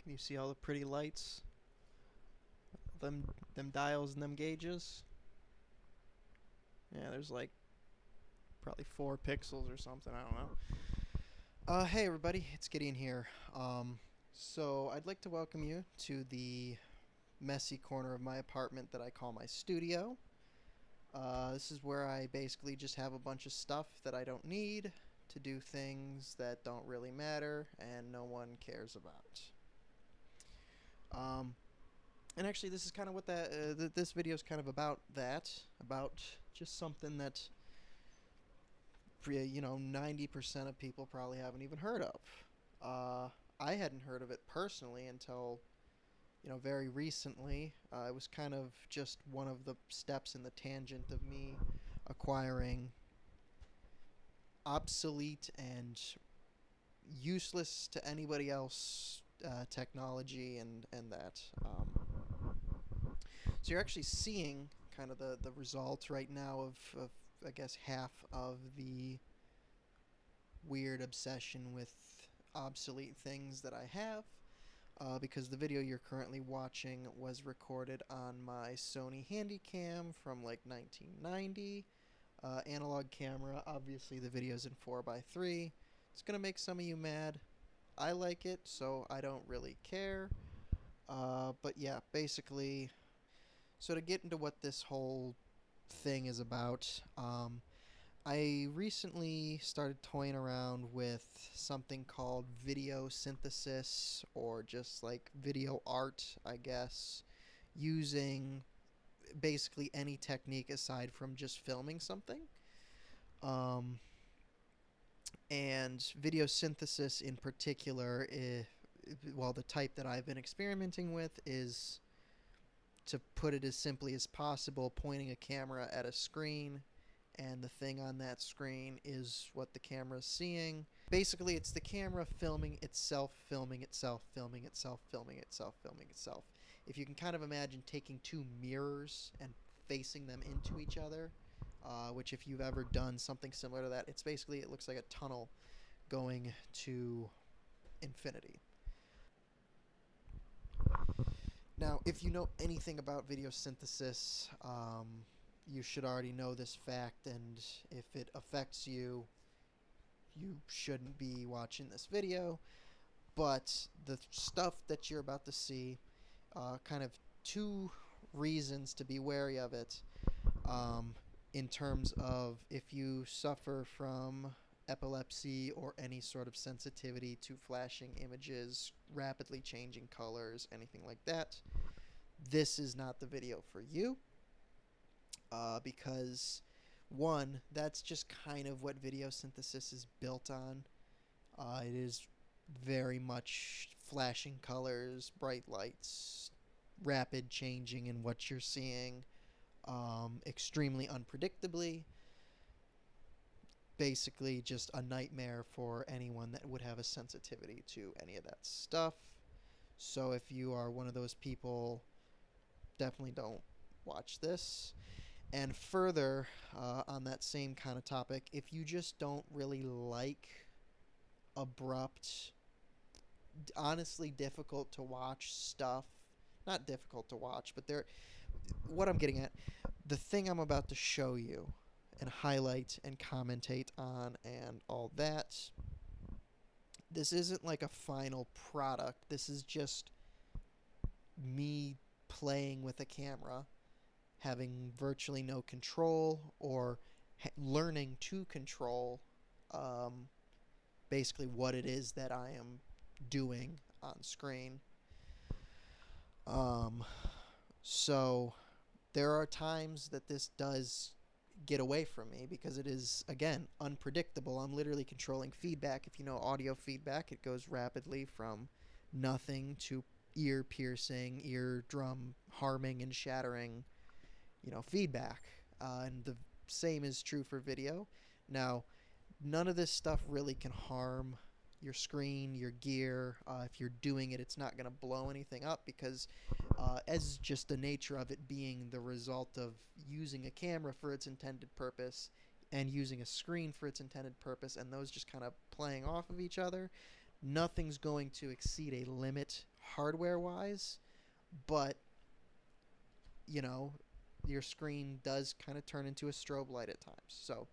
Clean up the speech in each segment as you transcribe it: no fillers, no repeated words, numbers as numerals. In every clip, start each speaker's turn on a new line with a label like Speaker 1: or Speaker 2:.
Speaker 1: You see all the pretty lights? Them dials and them gauges? Yeah, there's like probably 4 pixels or something, I don't know. Hey everybody, it's Gideon here. So I'd like to welcome you to the messy corner of my apartment that I call my studio. This is where I basically just have a bunch of stuff that I don't need to do things that don't really matter and no one cares about. And actually, this is kind of what this video is kind of about. About just something that 90% of people probably haven't even heard of. I hadn't heard of it personally until very recently. It was kind of just one of the steps in the tangent of me acquiring obsolete and useless to anybody else technology and that. So you're actually seeing kind of the results right now of I guess half of the weird obsession with obsolete things that I have, because the video you're currently watching was recorded on my Sony Handycam from like 1990. Analog camera. Obviously the video's in 4:3. It's gonna make some of you mad. I like it, so I don't really care. But yeah, basically, so to get into what this whole thing is about, I recently started toying around with something called video synthesis, or just like video art, I guess, using basically any technique aside from just filming something. And video synthesis in particular, well, the type that I've been experimenting with is, to put it as simply as possible, pointing a camera at a screen, and the thing on that screen is what the camera is seeing. Basically, it's the camera filming itself, filming itself, filming itself, filming itself, filming itself. If you can kind of imagine taking two mirrors and facing them into each other, which if you've ever done something similar to that, it's basically, it looks like a tunnel going to infinity. Now, if you know anything about video synthesis, you should already know this fact, and if it affects you, you shouldn't be watching this video. But the stuff that you're about to see, kind of two reasons to be wary of it, in terms of if you suffer from epilepsy or any sort of sensitivity to flashing images, rapidly changing colors, anything like that, this is not the video for you. Because, one, that's just kind of what video synthesis is built on. It is very much flashing colors, bright lights, rapid changing in what you're seeing, extremely unpredictably. Basically just a nightmare for anyone that would have a sensitivity to any of that stuff. So if you are one of those people, definitely don't watch this. And further, on that same kind of topic, if you just don't really like abrupt, honestly difficult to watch stuff, not difficult to watch, but what I'm getting at, the thing I'm about to show you and highlight and commentate on and all that, this isn't like a final product. This is just me playing with a camera, having virtually no control, or learning to control basically what it is that I am doing on screen. So there are times that this does get away from me because it is, again, unpredictable. I'm literally controlling feedback. If you know audio feedback, it goes rapidly from nothing to ear piercing, eardrum harming and shattering, feedback. And the same is true for video. Now, none of this stuff really can harm your screen, your gear. If you're doing it, it's not going to blow anything up because, as just the nature of it being the result of using a camera for its intended purpose and using a screen for its intended purpose, and those just kind of playing off of each other, nothing's going to exceed a limit hardware-wise, but you know, your screen does kind of turn into a strobe light at times. So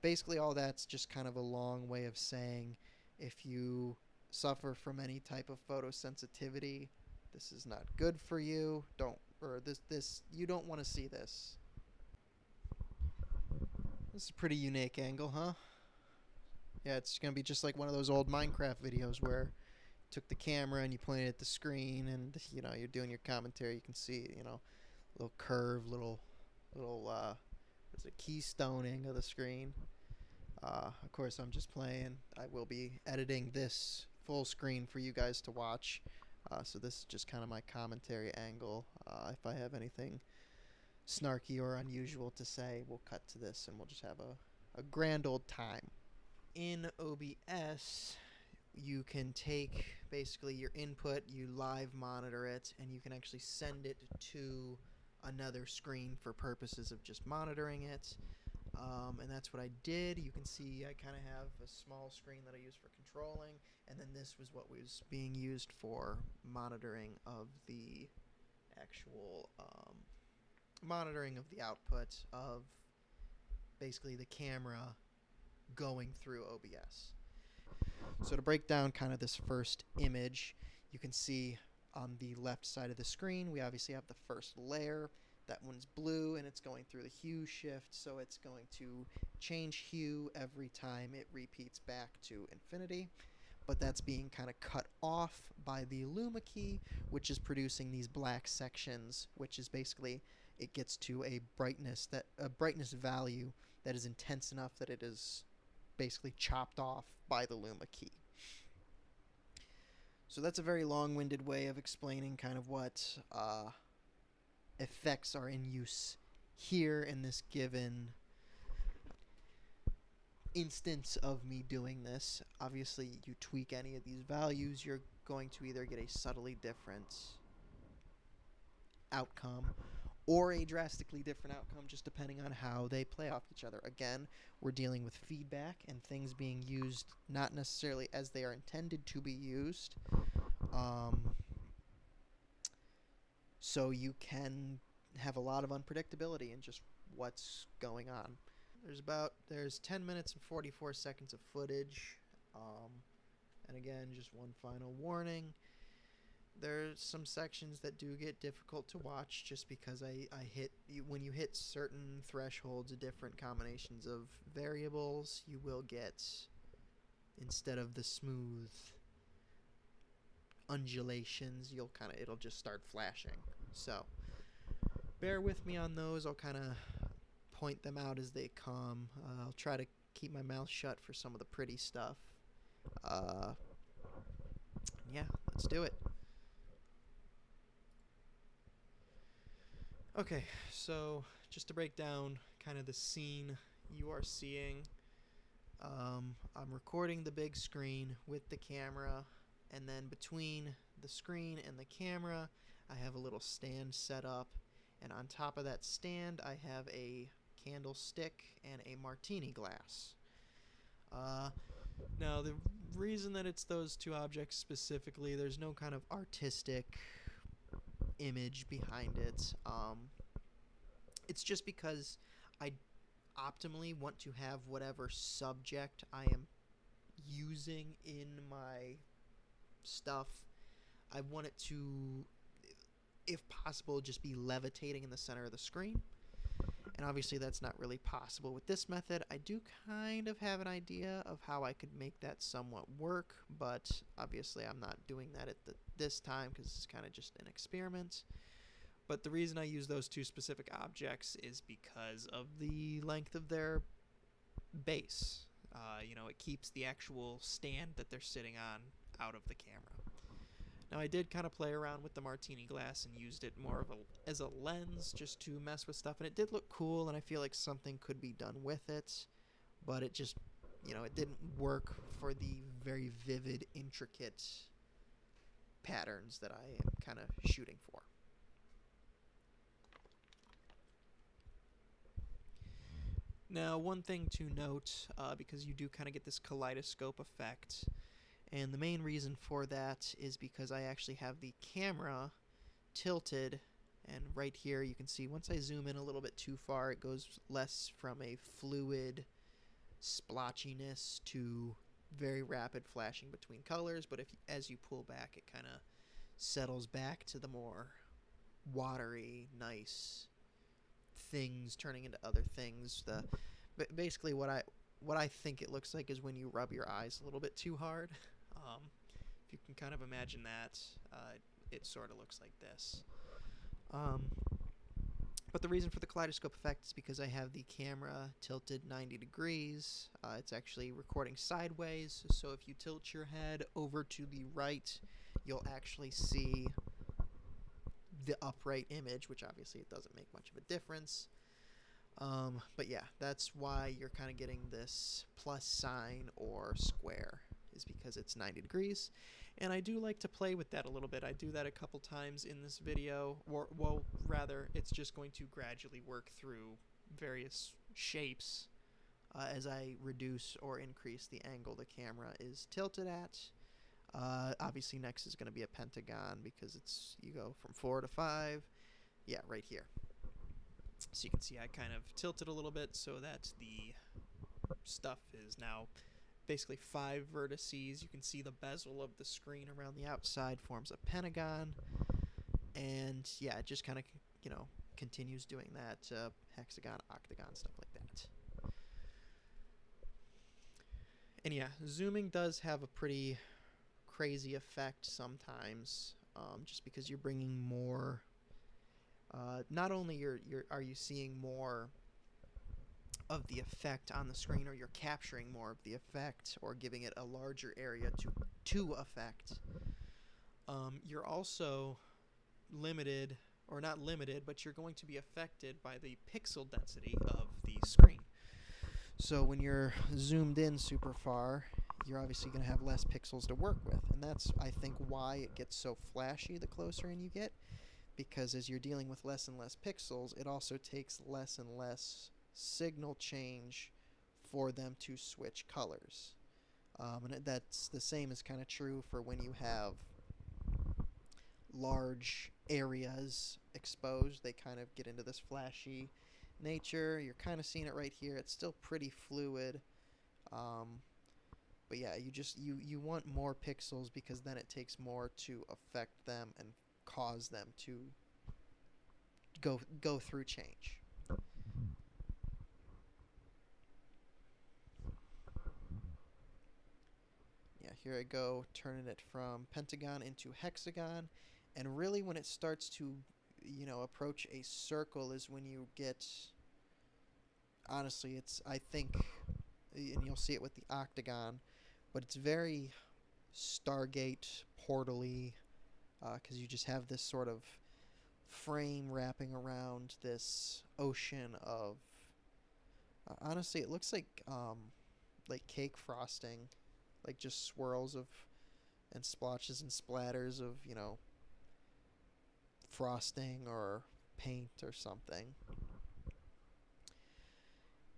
Speaker 1: basically, all that's just kind of a long way of saying if you suffer from any type of photosensitivity, this is not good for you. Don't or this you don't want to see this. This is a pretty unique angle, huh? Yeah, it's gonna be just like one of those old Minecraft videos where you took the camera and you pointed at the screen, and you're doing your commentary. You can see little curve, little what's it, keystoning of the screen. Of course, I'm just playing. I will be editing this full screen for you guys to watch. So this is just kind of my commentary angle. If I have anything snarky or unusual to say, we'll cut to this and we'll just have a grand old time. In OBS, you can take basically your input, you live monitor it, and you can actually send it to another screen for purposes of just monitoring it. And that's what I did. You can see I kind of have a small screen that I use for controlling, and then this was what was being used for monitoring of the actual monitoring of the output of basically the camera going through OBS. So to break down kind of this first image, you can see on the left side of the screen, we obviously have the first layer. That one's blue and it's going through the hue shift, so it's going to change hue every time it repeats back to infinity. But that's being kind of cut off by the Luma key, which is producing these black sections, which is basically it gets to a brightness value that is intense enough that it is basically chopped off by the Luma key. So that's a very long-winded way of explaining kind of what effects are in use here in this given instance of me doing this. Obviously, you tweak any of these values, you're going to either get a subtly different outcome or a drastically different outcome, just depending on how they play off each other. Again, we're dealing with feedback and things being used not necessarily as they are intended to be used. So you can have a lot of unpredictability in just what's going on. There's 10 minutes and 44 seconds of footage. And again, just one final warning. There's some sections that do get difficult to watch just because when you hit certain thresholds of different combinations of variables, you will get, instead of the smooth undulations, it'll just start flashing. So bear with me on those. I'll kind of point them out as they come. I'll try to keep my mouth shut for some of the pretty stuff. Yeah, let's do it. Okay, so just to break down kind of the scene you are seeing, I'm recording the big screen with the camera, and then between the screen and the camera, I have a little stand set up, and on top of that stand, I have a candlestick and a martini glass. Now, the reason that it's those two objects specifically, there's no kind of artistic image behind it. It's just because I optimally want to have whatever subject I am using in my stuff, I want it to, if possible, just be levitating in the center of the screen. And obviously that's not really possible with this method. I do kind of have an idea of how I could make that somewhat work, but obviously I'm not doing that at this time because it's kind of just an experiment. But the reason I use those two specific objects is because of the length of their base. It keeps the actual stand that they're sitting on out of the camera. Now, I did kind of play around with the martini glass and used it more as a lens just to mess with stuff, and it did look cool, and I feel like something could be done with it, but it just, it didn't work for the very vivid, intricate patterns that I am kind of shooting for. Now, one thing to note, because you do kind of get this kaleidoscope effect, And the main reason for that is because I actually have the camera tilted, and right here you can see once I zoom in a little bit too far, it goes less from a fluid splotchiness to very rapid flashing between colors, but as you pull back, it kind of settles back to the more watery, nice things turning into other things. Basically what I think it looks like is when you rub your eyes a little bit too hard. If you can kind of imagine that, it sort of looks like this. But the reason for the kaleidoscope effect is because I have the camera tilted 90 degrees. It's actually recording sideways, so if you tilt your head over to the right, you'll actually see the upright image, which obviously it doesn't make much of a difference. But yeah, that's why you're kind of getting this plus sign or square, is because it's 90 degrees. And I do like to play with that a little bit. I do that a couple times in this video, or, well, rather, it's just going to gradually work through various shapes as I reduce or increase the angle the camera is tilted at. Obviously, next is going to be a pentagon because you go from 4 to 5. Yeah, right here. So you can see I kind of tilted a little bit so that the stuff is now basically 5 vertices. You can see the bezel of the screen around the outside forms a pentagon, and yeah, it just kind of, you know, continues doing that, hexagon, octagon, stuff like that. And yeah, zooming does have a pretty crazy effect sometimes, just because you're bringing more, not only are you seeing more of the effect on the screen, or you're capturing more of the effect or giving it a larger area to affect, you're also limited, or not limited, but you're going to be affected by the pixel density of the screen. So when you're zoomed in super far, you're obviously going to have less pixels to work with, and that's, I think, why it gets so flashy the closer in you get, because as you're dealing with less and less pixels, it also takes less and less signal change for them to switch colors. And that's the same is kind of true for when you have large areas exposed. They kind of get into this flashy nature. You're kind of seeing it right here. It's still pretty fluid. But yeah, you want more pixels because then it takes more to affect them and cause them to go through change. Yeah, here I go, turning it from pentagon into hexagon, and really when it starts to, you know, approach a circle is when you get, honestly, it's, I think, and you'll see it with the octagon, but it's very Stargate portal-y, because you just have this sort of frame wrapping around this ocean of, honestly, it looks like cake frosting, like just swirls of, and splotches and splatters of, you know, frosting or paint or something.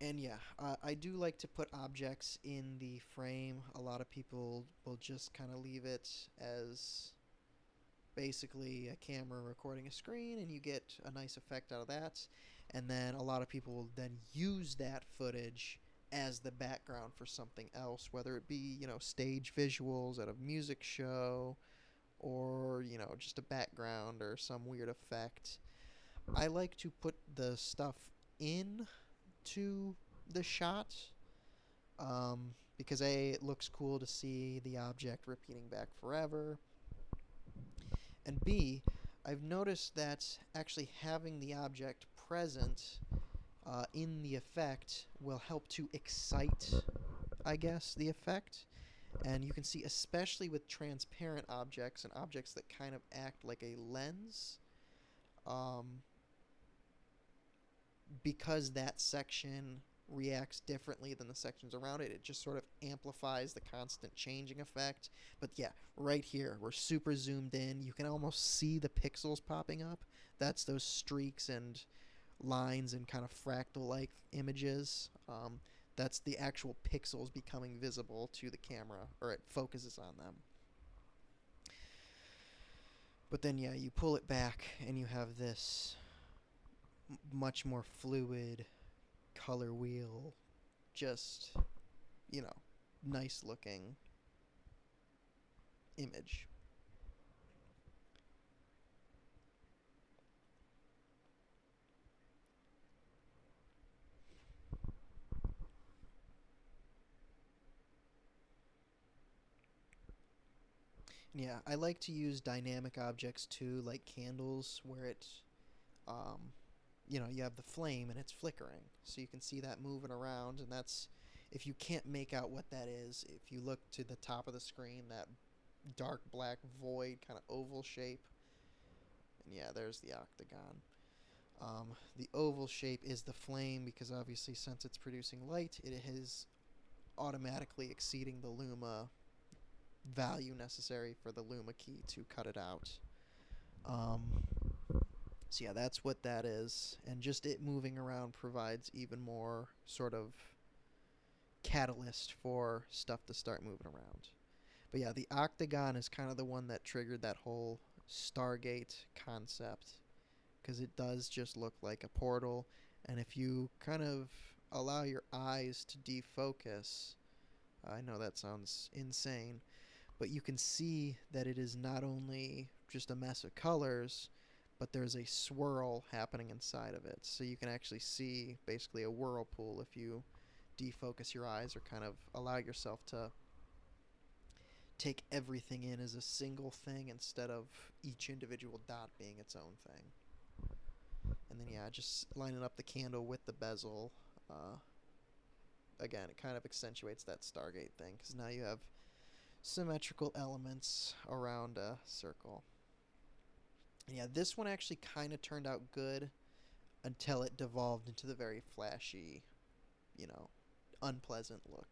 Speaker 1: And yeah, I do like to put objects in the frame. A lot of people will just kind of leave it as basically a camera recording a screen, and you get a nice effect out of that. And then a lot of people will then use that footage as the background for something else, whether it be, you know, stage visuals at a music show, or, you know, just a background or some weird effect. I like to put the stuff in to the shot, because A, it looks cool to see the object repeating back forever, and B, I've noticed that actually having the object present in the effect will help to excite, I guess, the effect. And you can see, especially with transparent objects and objects that kind of act like a lens, because that section reacts differently than the sections around it, it just sort of amplifies the constant changing effect. But yeah, right here, we're super zoomed in. You can almost see the pixels popping up. That's those streaks and lines and kind of fractal-like images. That's the actual pixels becoming visible to the camera, or it focuses on them. But then, yeah, you pull it back and you have this much more fluid color wheel, just, you know, nice looking image. Yeah, I like to use dynamic objects too, like candles, where it, um, you have the flame and it's flickering. So you can see that moving around, and that's, if you can't make out what that is, if you look to the top of the screen, that dark black void kind of oval shape, and yeah, there's the octagon. The oval shape is the flame because obviously since it's producing light, it is automatically exceeding the luma value necessary for the luma key to cut it out. Um, so yeah, that's what that is, and just it moving around provides even more sort of catalyst for stuff to start moving around. But yeah, the octagon is kind of the one that triggered that whole Stargate concept, because it does just look like a portal, and if you kind of allow your eyes to defocus, I know that sounds insane, but you can see that it is not only just a mess of colors, but there's a swirl happening inside of it. So you can actually see basically a whirlpool if you defocus your eyes or kind of allow yourself to take everything in as a single thing instead of each individual dot being its own thing. And then, yeah, just lining up the candle with the bezel. Again, it kind of accentuates that Stargate thing, because now you have symmetrical elements around a circle. And yeah, this one actually kind of turned out good until it devolved into the very flashy, unpleasant look.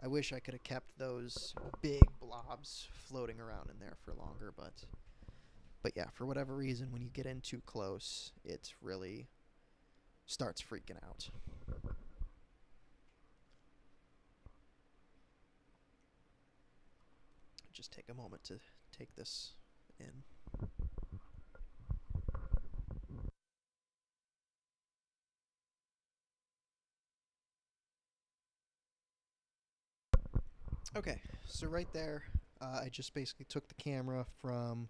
Speaker 1: I wish I could have kept those big blobs floating around in there for longer, but yeah, for whatever reason, when you get in too close, it really starts freaking out. Just take a moment to take this in. Okay, so right there, I just basically took the camera from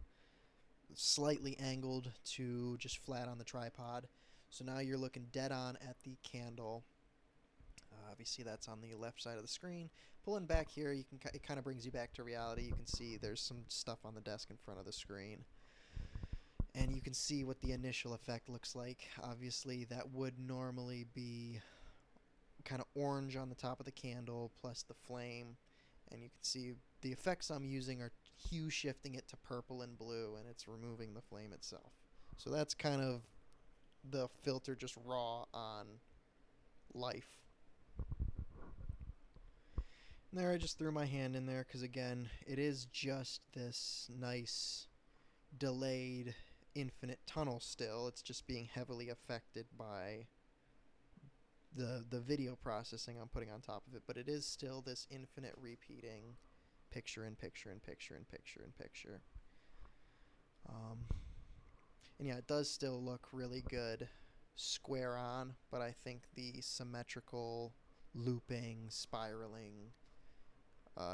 Speaker 1: slightly angled to just flat on the tripod. So now you're looking dead on at the candle. Obviously that's on the left side of the screen. Pulling back here, it kind of brings you back to reality. You can see there's some stuff on the desk in front of the screen. And you can see what the initial effect looks like. Obviously that would normally be kind of orange on the top of the candle plus the flame. And you can see the effects I'm using are hue shifting it to purple and blue, and it's removing the flame itself. So that's kind of the filter just raw on life. And there I just threw my hand in there because, again, it is just this nice delayed infinite tunnel still. It's just being heavily affected by the video processing I'm putting on top of it, but it is still this infinite repeating picture in picture in picture in picture in picture. And yeah, it does still look really good square on, but I think the symmetrical looping, spiraling,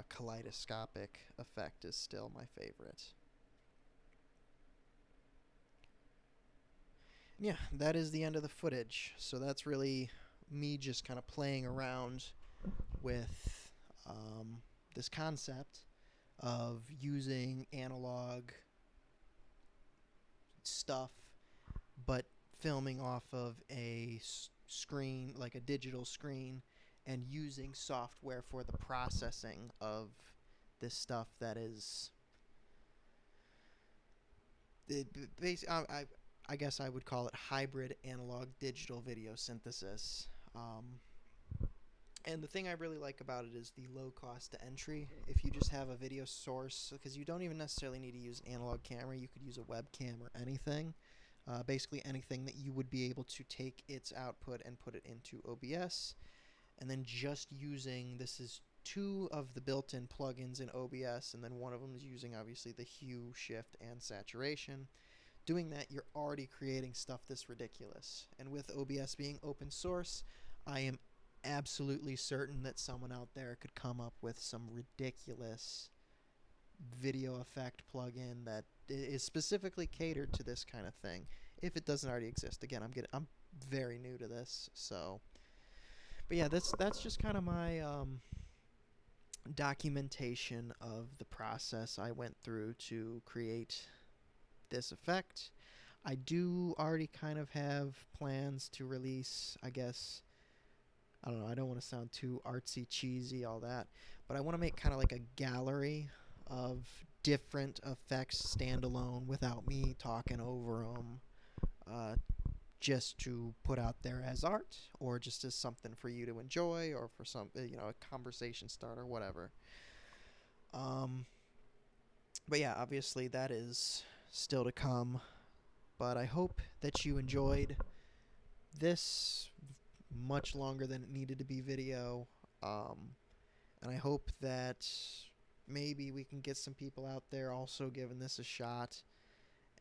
Speaker 1: kaleidoscopic effect is still my favorite. Yeah, that is the end of the footage. So that's really me just kind of playing around with this concept of using analog stuff but filming off of a screen, like a digital screen, and using software for the processing of this stuff that is I guess I would call it hybrid analog digital video synthesis. And the thing I really like about it is the low cost to entry. If you just have a video source, because you don't even necessarily need to use an analog camera, you could use a webcam or anything. Basically anything that you would be able to take its output and put it into OBS and then just using, this is two of the built-in plugins in OBS, and then one of them is using obviously the hue, shift, and saturation. Doing that, you're already creating stuff this ridiculous. And with OBS being open source, I am absolutely certain that someone out there could come up with some ridiculous video effect plugin that is specifically catered to this kind of thing, if it doesn't already exist. Again, I'm very new to this, so. But yeah, that's just kind of my documentation of the process I went through to create this effect. I do already kind of have plans to release, I guess, I don't know, I don't want to sound too artsy, cheesy, all that, but I want to make kind of like a gallery of different effects standalone without me talking over them, just to put out there as art, or just as something for you to enjoy, or for some, a conversation starter, whatever. But yeah, obviously that is still to come. But I hope that you enjoyed this much longer than it needed to be video. And I hope that maybe we can get some people out there also giving this a shot.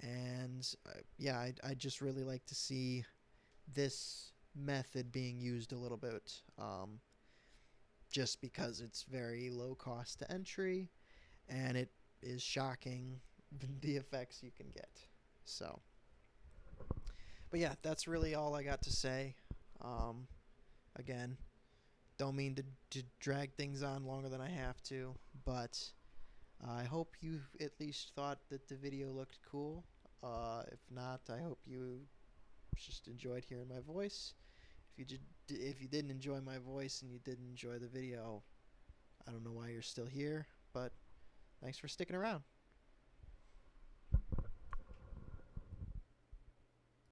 Speaker 1: And yeah, I'd just really like to see this method being used a little bit, just because it's very low cost to entry, and it is shocking the effects you can get. So, but yeah, that's really all I got to say. Again, don't mean to drag things on longer than I have to, but I hope you at least thought that the video looked cool. If not, I hope you just enjoyed hearing my voice. If you didn't enjoy my voice and you didn't enjoy the video, I don't know why you're still here, but thanks for sticking around.